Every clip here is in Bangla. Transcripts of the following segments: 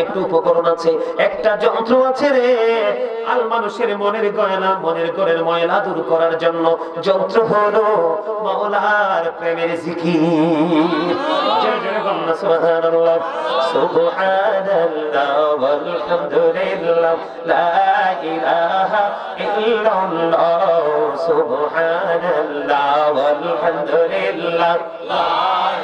একটু উপকরণ আছে, একটা যন্ত্র আছে রে। আল মানুষের মনের গয়না, মনের ঘরের ময়লা দূর করার জন্য যন্ত্র হলো মাওলার প্রেমের জিকির। জয় জয় বলনা সুবহানাল্লাহ। সুবহানাল্লাহ ওয়ালহামদুলিল্লাহ লা ইলাহা ইল্লাল্লাহ। সুবহানাল্লাহ ওয়ালহামদুলিল্লাহ লা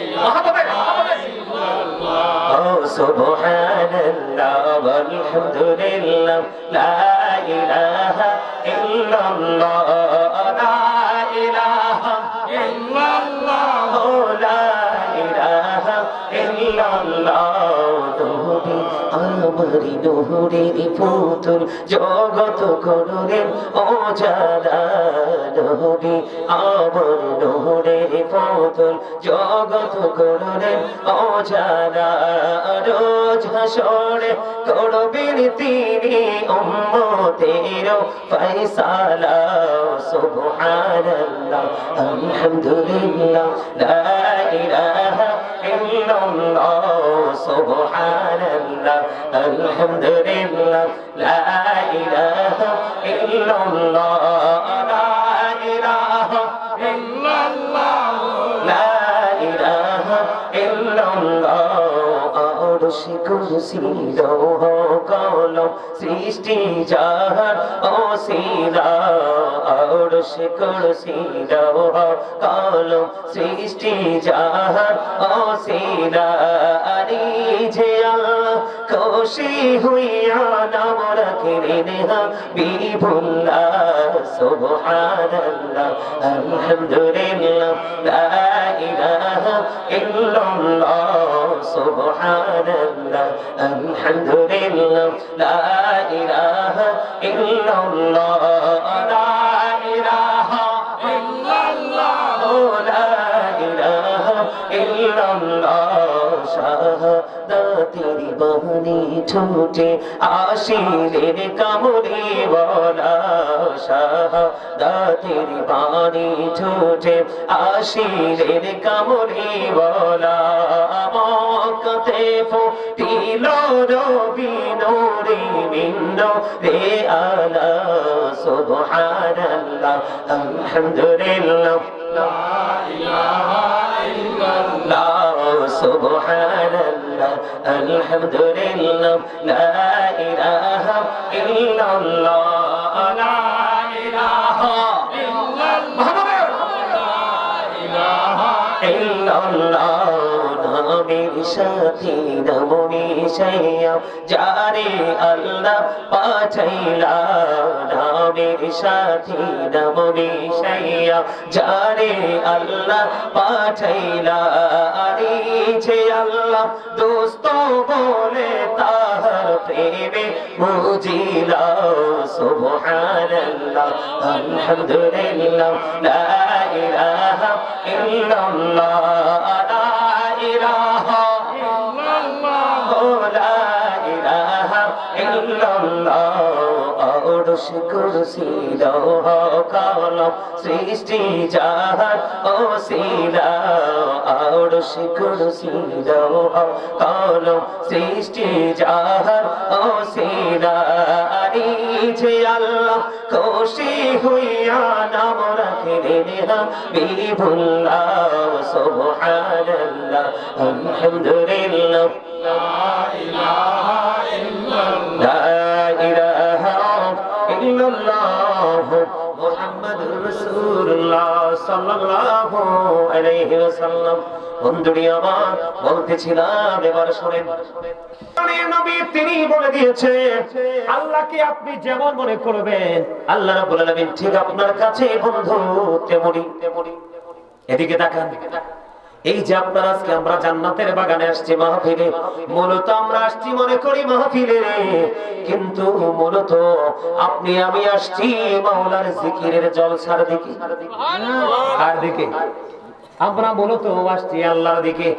ইলাহা ইল্লাল্লাহ। সুবহানাল্লাহ ওয়ালহামদুলিল্লাহ লা ইলাহা ইল্লাল্লাহ। লা ইলাহা ইল্লাল্লাহ লা ইলাহা ইল্লাল্লাহ। নবী আমারি নূরের পুতুল জগৎ করলেন উজালা। নবী আমার নূরের পুতুল জগৎ করলেন উজালা। রোজ হাসরে করবেন তিনি উম্মতের ফয়সালা। সুবহানাল্লাহ আলহামদুলিল্লাহ লা ইলাহা ইল্লাল্লাহ। সুবহানাল্লাহ আলহামদুলিল্লাহ লা ইলাহা ইল্লাল্লাহ। লা ইলাহা ইল্লাল্লাহ লা ইলাহা ইল্লাল্লাহ। আরশ কুরসি লৌহ কলম সৃষ্টি যাহার ওসিলা। আরশ কুরসি লৌহ কলম সৃষ্টি যাহার ওসিলা। আরে যে আল্লাহ খুশি হইয়া নাম রাখলেন হাবিবুল্লাহ। সুবহানাল্লাহ আলহামদুলিল্লাহ লা ইলাহা ইল্লাল্লাহ। সুবহানাল্লাহ আলহামদুলিল্লাহ লা ইলাহা ইল্লাল্লাহ। লা ইলাহা ইল্লাল্লাহ লা ইলাহা ইল্লাল্লাহ। শাহাদাতের বাণী ঠোঁটে আসিলেন কামড়িওয়ালা। শাহাদাতের বাণী ঠোঁটে আসিলেন কামড়িওয়ালা। মক্কাতে ফুটিল নবী নূরে মিন নূরে আলা। সুবহানাল্লাহ আলহামদুলিল্লাহ লা ইলাহা ইল্লাল্লাহ। সুবহানাল্লাহ আলহামদুলিল্লাহ লা ইলাহা ইল্লাল্লাহ। লা ইলাহা ইল্লাল্লাহ। নামের সাথে নাম মিশাইয়া যারে আল্লাহ পাঠাইলা। নামের সাথে নাম মিশাইয়া যারে আল্লাহ পাঠাইলা। আরে যে আল্লাহ দোস্ত বলে তাহার প্রেমে বুঝিলা। সুবহানাল্লাহ আলহামদুলিল্লাহ লা ইলাহা ইল্লাল্লাহ। লা ইলাহা ইল্লাল্লাহ লা ইলাহা ইল্লাল্লাহ। আরশ কুরসি লৌহ কলম সৃষ্টি যাহার ওসিলা। আরশ কুরসি লৌহ কলম সৃষ্টি যাহার ওসিলা। আরে যে আল্লাহ খুশি হইয়া নাম রাখলেন হাবিবুল্লাহ। সুবহানাল্লাহ আলহামদুলিল্লাহ লা ইলাহা ইল্লাল্লাহ। লা ইলাহা ইল্লাল্লাহ মুহাম্মাদুর রাসূলুল্লাহ সাল্লাল্লাহু আলাইহি ওয়াসাল্লাম। বন্ধুরি আমার বলতেছিলাম, এবার শুনেন। নবী তিনি বলে দিয়েছে আল্লাহকে আপনি যেমন মনে করবেন আল্লাহ রাব্বুল আলামিন ঠিক আপনার কাছে বন্ধু তেমনি। এদিকে তাকান। এই যে আপনারা আজকে আমরা জান্নাতের বাগানে আসছি মাহফিলে, মূলত আমরা আসছি মনে করি মাহফিলে, কিন্তু মূলত আপনি আমি আসছি মাওলার জিকিরের জলসার দিকে। আর দিকে আমরা মূলত আসছি আল্লাহর দিকে।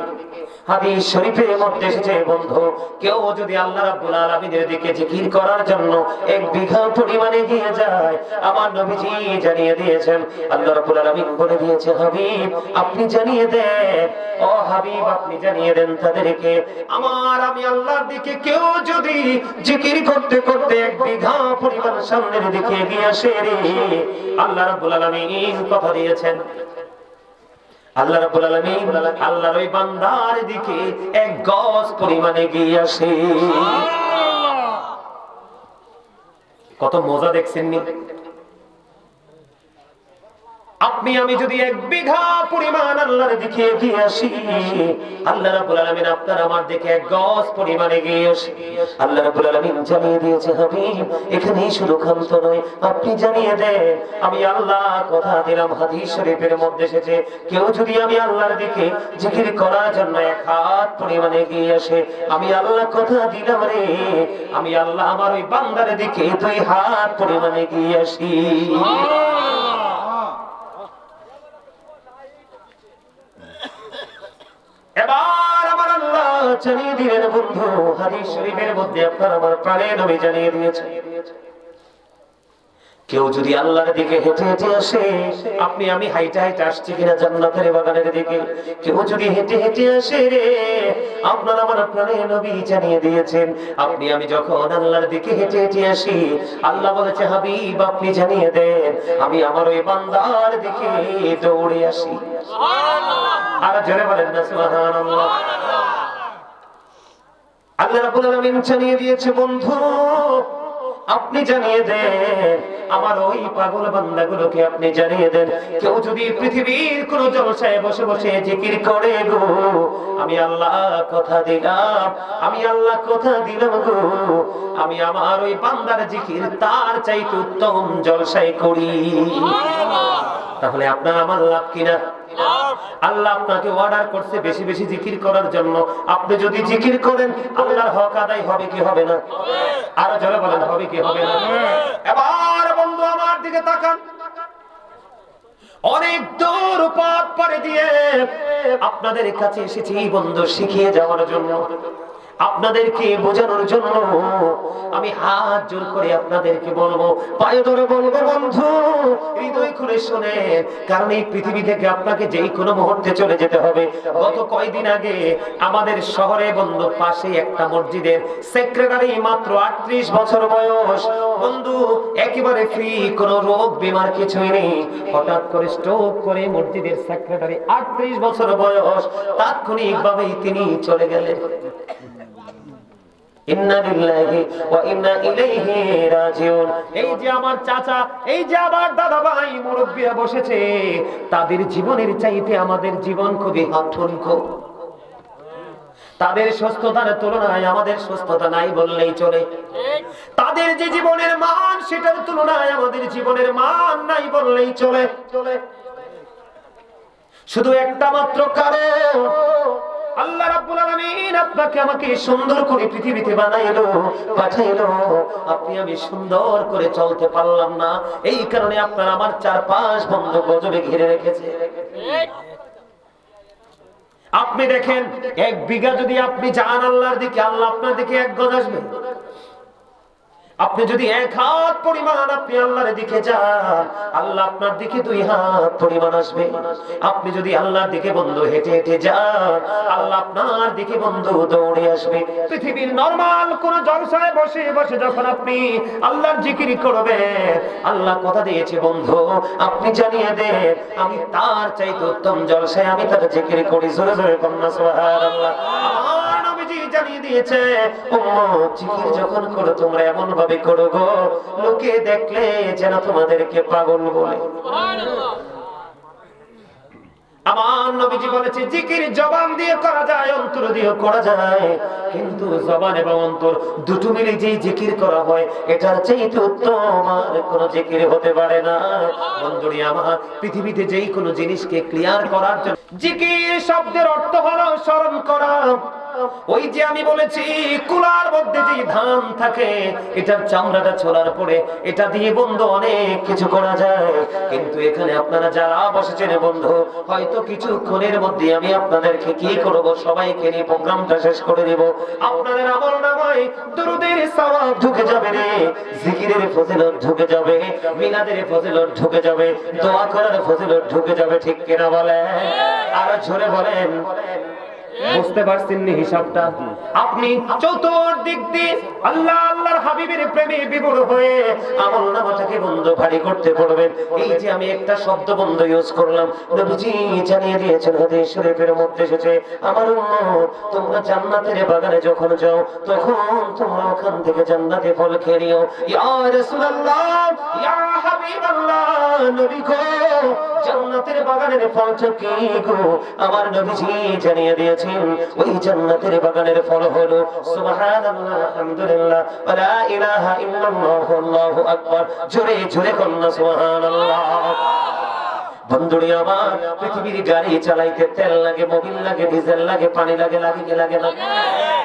হাদিস শরীফের মধ্যে এসেছে বন্ধু, কেউ যদি আল্লাহ রাব্বুল আলামিনের দিকে জিকির করার জন্য 1 বিঘা পরিমাণে গিয়ে যায়, আমার নবীজি জানিয়ে দিয়েছেন, আল্লাহ রাব্বুল আলামিন বলে দিয়েছে, হাবিব আপনি জানিয়ে দেন, ও হাবিব আপনি জানিয়ে দেন তাদেরকে, আমি আল্লাহর দিকে কেউ যদি জিকির করতে করতে 1 বিঘা পরিমাণ সামনের দিকে এগিয়ে আসে রে, আল্লাহ রাব্বুল আলামিন কথা দিয়েছেন, আল্লাহ রাব্বুল আলামিন আল্লাহর ওই বান্দার দিকে 1 গজ পরিমাণে এগিয়ে আসে। কত মজা দেখছেন নি? আপনি আমি যদি 1 বিঘা পরিমাণ আল্লাহর দিকে এগিয়ে আসি, আল্লাহ রাব্বুল আলামিন আপনার আমার দিকে 1 গজ পরিমাণ এগিয়ে আসে। আল্লাহ রাব্বুল আলামিন জানিয়ে দিয়েছে, হাবিব এখানেই শুধু ক্ষান্ত নয়, আপনি জানিয়ে দেন আমি আল্লাহ কথা দিলাম। হাদিস শরীফের মধ্যে এসেছে, কেউ যদি আমি আল্লাহর দিকে জিকির করার জন্য 1 হাত পরিমাণ এগিয়ে আসে, আমি আল্লাহ কথা দিলাম রে, আমি আল্লাহ আমার ওই বান্দার দিকে 2 হাত পরিমাণ এগিয়ে আসি। এবার আমার আল্লাহ জানিয়ে দিলেন বন্ধু, হাদিস শরীফের মধ্যে আপনার আমার প্রাণের নবী জানিয়ে দিয়েছেন, কেউ যদি আল্লাহর দিকে হেঁটে হেঁটে আসে, আপনি আমি হাইটে হাইটে আসছি কিনা জান্নাতের বাগানের দিকে, কেউ যদি হেঁটে হেঁটে আসে রে, আপনার আমার প্রাণের নবী জানিয়ে দিয়েছেন, আপনি আমি যখন আল্লাহর দিকে হেঁটে হেঁটে আসি, আল্লাহ বলেছে, হাবিব আপনি জানিয়ে দেন আমি আমার ওই বান্দার দিকে দৌড়ে আসি। আর জোরে বলেন না সুবহানাল্লাহ। আল্লাহ রাব্বুল আলামিন জানিয়ে দিয়েছে বন্ধু, আপনি জানিয়ে দেন আমার ওই পাগল বান্দাগুলোকে আপনি জানিয়ে দেন, কেউ যদি পৃথিবীর কোন জলসায় বসে বসে জিকির করে গো, আমি আল্লাহ কথা দিলাম, আমি আল্লাহ কথা দিলাম গো, আমি আমার ওই বান্দার জিকির তার চাইতে উত্তম জলসায় করি। তাহলে আপনার আমার লাভ কিনা? আল্লাহ আপনাকে অর্ডার করছে বেশি বেশি জিকির করার জন্য। আপনি যদি জিকির করেন আল্লাহর হক আদায় হবে কি হবে না? আরো জোরে বলেন, হবে কি হবে না? এবার বন্ধু আমার দিকে তাকান, অনেক দূর পথ পাড়ি দিয়ে আপনাদের কাছে এসেছি বন্ধু শিখিয়ে যাওয়ার জন্য, আপনাদেরকে বোঝানোর জন্য। আমি হাত জোর করে আপনাদেরকে বলবো, পায়ে ধরে বলবো বন্ধু হৃদয় খুলে শুনেন, কারণ এই পৃথিবী থেকে আপনাকে যেই কোনো মুহূর্তে চলে যেতে হবে। গত কয়েকদিন আগে আমাদের শহরে বন্ধু পাশে একটা মসজিদের সেক্রেটারি, মাত্র 38 বছর বয়স বন্ধু, একেবারে ফ্রি, কোনো রোগ বিমার কিছুই নেই, হঠাৎ করে স্ট্রোক করে মসজিদের সেক্রেটারি 38 বছর বয়স, তাৎক্ষণিকভাবেই তিনি চলে গেলেন। ইন্না লিল্লাহি ওয়া ইন্না ইলাইহি রাজিউন। এই যে আমার চাচা, এই যে আমার দাদা ভাই মুরব্বিরা বসেছে, তাদের জীবনের চাইতে আমাদের জীবন খুবই অঠুনকো। তাদের সুস্থতার তুলনায় আমাদের সুস্থতা নাই বললেই চলে। তাদের যে জীবনের মান, সেটার তুলনায় আমাদের জীবনের মান নাই বললেই চলে। শুধু একটা মাত্র কারণ, আল্লাহ রাব্বুল আলামিন আপনাকে আমাকে সুন্দর করে পৃথিবীতে বানাইলো, পাঠাইলো, আপনি আমি সুন্দর করে চলতে পারলাম না, এই কারণে আপনার আমার চারপাশ বন্ধ গজবে ঘিরে রেখেছে। আপনি দেখেন, 1 বিঘা যদি আপনি যান আল্লাহর দিকে, আল্লাহ আপনার দিকে 1 গজ আসবে। আপনি যদি 1 হাত পরিমাণ আপনি আল্লাহর দিকে যান, আল্লাহ আপনার দিকে 2 হাত পরিমাণ আসবে। আপনি যদি আল্লাহর দিকে বন্ধু হেঁটে হেঁটে যান, আল্লাহ আপনার দিকে বন্ধু দৌড়ে আসবে। পৃথিবীর নরমাল কোন জলসায় বসে বসে যখন আপনি আল্লাহর জিকির করবেন, আল্লাহ কথা দিয়েছে বন্ধু আপনি জানিয়ে দেন আমি তার চাইতে উত্তম জলসায় আমি তার জিকির করি। জোরে জোরে কন্যা সুবহানাল্লাহ। আমার নবীজি জানিয়ে দিয়েছে, উম্মত জিকির যখন করো তোমরা এমন ভাবে করো গো, লোকে দেখলে যেন তোমাদেরকে পাগল বলে। সুবহানাল্লাহ। আমার নবীজি বলেছে, জিকির জবান দিয়ে করা যায়, অন্তর দিয়ে করা যায়, কিন্তু জবান এবং অন্তর দুটো মিলে যে জিকির করা হয়, এটার চাইতে উত্তম আর কোন জিকির হতে পারে না। বন্ধুরি আমার, পৃথিবীতে যেই কোনো জিনিসকে ক্লিয়ার করার জন্য জিকির শব্দের অর্থ হলো স্মরণ করা। ওই যে আমি বলেছি কুলার মধ্যে যে ধান থাকে, এটার চামড়াটা ছোলার পরে এটা দিয়ে বন্ধু অনেক কিছু করা যায়। কিন্তু এখানে আপনারা যারা বসেছেন বন্ধু, হয়তো কিছুক্ষণের মধ্যে আমি আপনাদেরকে কি করব, সবাইকে নিয়ে প্রোগ্রামটা শেষ করে দেব। আপনাদের আমলনামায় দুরূদের সওয়াব ঢুকে যাবে রে, জিকিরের ফজিলত ঢুকে যাবে, মিলাদের ফজিলত ঢুকে যাবে, দোয়া করার ফজিলত ঢুকে যাবে। ঠিক কিনা বলেন? আর জোরে বলেন। বুঝতে পারছেন নি হিসাবটা? আপনি চতুর্দিক দিয়ে আল্লাহ আল্লাহর হাবিবের প্রেমে বিভোর হয়ে আমলনামাটাকে বন্ধ ভারী করতে পারবেন। এই যে আমি একটা শব্দ বন্ধ ইউজ করলাম, নবীজি জানিয়ে দিয়েছেন হাদিস শরীফের মধ্যে এসেছে, আমার উম্মত তোমরা জান্নাতের বাগানে যখন যাও তখন তোমরা ওখান থেকে জান্নাতের ফল খেয়ে নিও। ইয়া রাসূলুল্লাহ, ইয়া হাবিবাল্লাহ, নবী গো জান্নাতের বাগানের ফলটা কি গো? আমার নবীজি জানিয়ে দিয়েছেন ওই জান্নাতের বাগানের ফল হলো সুবহানাল্লাহ, আলহামদুলিল্লাহ, ওয়া লা ইলাহা ইল্লাল্লাহু আল্লাহু আকবার। জোরে জোরে কন্না সুবহানাল্লাহ। বন্ধুরে আমার, পৃথিবীর গাড়ি চালাইতে তেল লাগে, মোবিল লাগে, ডিজেল লাগে, পানি লাগে, লাগে কি লাগে না?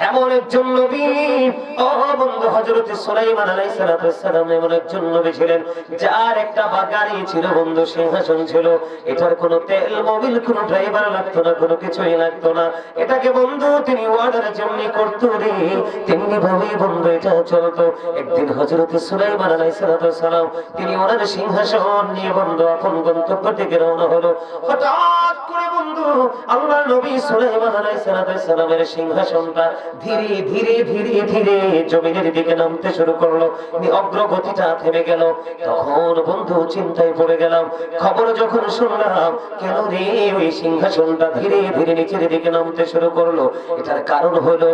এমন একজন নবী, ও বন্ধু, হযরত সুলাইমান আলাইহিস সালাম এমন একজন নবী ছিলেন যার একটা গাড়ি ছিল বন্ধু, সিংহাসন ছিল। এটার কোনো তেল মোবিল, কোনো ড্রাইভার লাগতো না, কোনো কিছুই লাগতো না। এটাকে বন্ধু তিনি ওয়ার্ডার যেমনি করতো রে, তেমনি ভাবে বন্ধু এটা চলতো। একদিন হযরত সুলাইমান আলাইহিস সালাম তিনি ওনার সিংহাসন নিয়ে বন্ধু আপন গন্তব্য থেকে রওনা হলো। হঠাৎ করে বন্ধু আল্লাহর নবী সুলাইমান আলাইহিস সালামের সিংহাসনটা ধীরে ধীরে ধীরে ধীরে জমিনের দিকে নামতে শুরু করলো। অগ্রগতিটা থেমে গেল। তখন বন্ধু চিন্তায় পড়ে গেলাম। খবর যখন শুনলাম কেন রে ওই সিংহাসনটা ধীরে ধীরে নিচের দিকে নামতে শুরু করলো, এটার কারণ হলো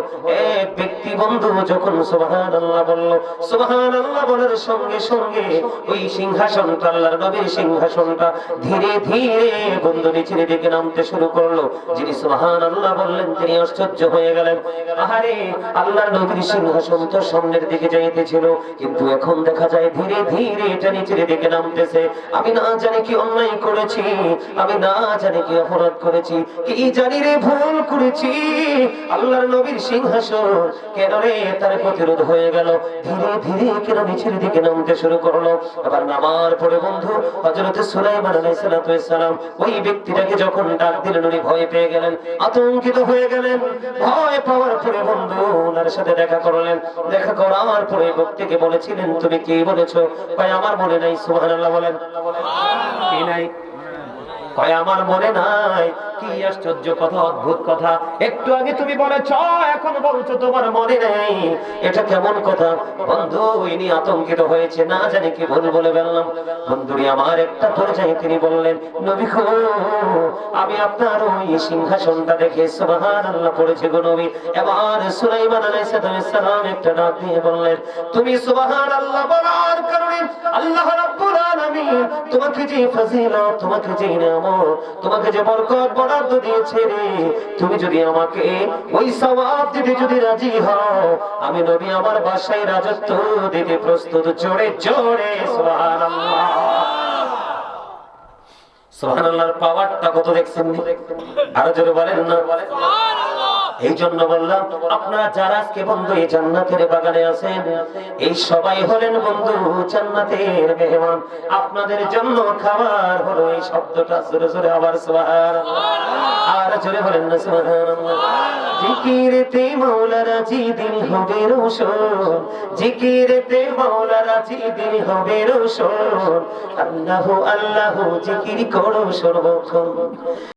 এক ব্যক্তি বন্ধু যখন সুবহানাল্লাহ বলল, সুবহানাল্লাহ বলার সঙ্গে সঙ্গে ওই সিংহাসনটা, আল্লাহর নবীর সিংহাসনটা ধীরে ধীরে বন্ধু নিচের দিকে নামতে শুরু করলো। যিনি সুবহানাল্লাহ বললেন তিনি আশ্চর্য হয়ে গেলেন। আহারে, আল্লাহর নবীর সিংহাসন তো সামনের দিকে যাইতেছিল, কিন্তু এখন দেখা যায় ধীরে ধীরে এটা নিচের দিকে নামতেছে। আমি না জানি কি অন্যায় করেছি, আমি না জানি কি অপরাধ করেছি, কি জানি রে ভুল করেছি। আল্লাহর নবীর সিংহাসন কেন রে তার প্রতিরোধ হয়ে গেল, ধীরে ধীরে কেন নিচের দিকে নামতে শুরু করলো। আবার নামার পরে বন্ধু হযরত সুলাইমান আলাইহিস সালাম ওই ব্যক্তিটাকে যখন ডাক দিলেন, উনি ভয় পেয়ে গেলেন, আতঙ্কিত হয়ে গেলেন। ভয় পাওয়ার পরে বন্ধু ওনার সাথে দেখা করলেন। দেখা করার পরে ব্যক্তিকে বলেছিলেন, তুমি কি বলেছো? ভাই আমার মনে নাই। সুবহানাল্লাহ বলেন। কি নাই? কয় আমার মনে নাই। কি আশ্চর্য কথা, অদ্ভুত কথা। একটু আগে তুমি বলেছ, এখন বলছো তোমার মনে নেই। এটা কেমন কথা? বন্ধু ইনি আতঙ্কিত হয়েছে, না জানি কি ভুল বলে ফেললাম। বন্ধুরি আমার একটা পর্যায়ে তিনি বললেন, নবী গো আমি আপনার ওই সিংহাসনটা দেখে সুবহানাল্লাহ পড়েছি গো নবী। এবার সুলাইমান আলাইহিস সালাম একটা ডাক দিয়ে বললেন, তুমি সুবহানাল্লাহ বলার কারণে আল্লাহ রাব্বুল আলামিন তোমাকে যে ফজিলত, তোমাকে যে নিয়ামত, তোমাকে যে বরকত বরাদ্দ দিয়েছে রে, তুমি যদি আমাকে ওই সওয়াব দিতে যদি রাজি হও, আমি নবী আমার বাসায় রাজত্ব দিতে প্রস্তুত। জোরে জোরে সুবহানাল্লাহ। সুবহানাল্লাহর পাওয়ারটা কত দেখছেন? আরো জোরে বলেন না সুবহানাল্লাহ। এই জন্য বললাম, আপনারা যারা আজকে বন্ধু এই জান্নাতের বাগানে আছেন, এই সবাই হলেন বন্ধু জান্নাতের মেহমান। আপনাদের জন্য খাবার হলো এই শব্দটা। জোরে জোরে আবার সুবহানাল্লাহ। আর জোরে বলেন না সুবহানাল্লাহ। জিকিরেতে মাওলা রাজি দিল হবে রোশন, জিকিরেতে মাওলা রাজি দিল হবে রোশন। আল্লাহু আল্লাহু জিকির করো সর্বক্ষণ।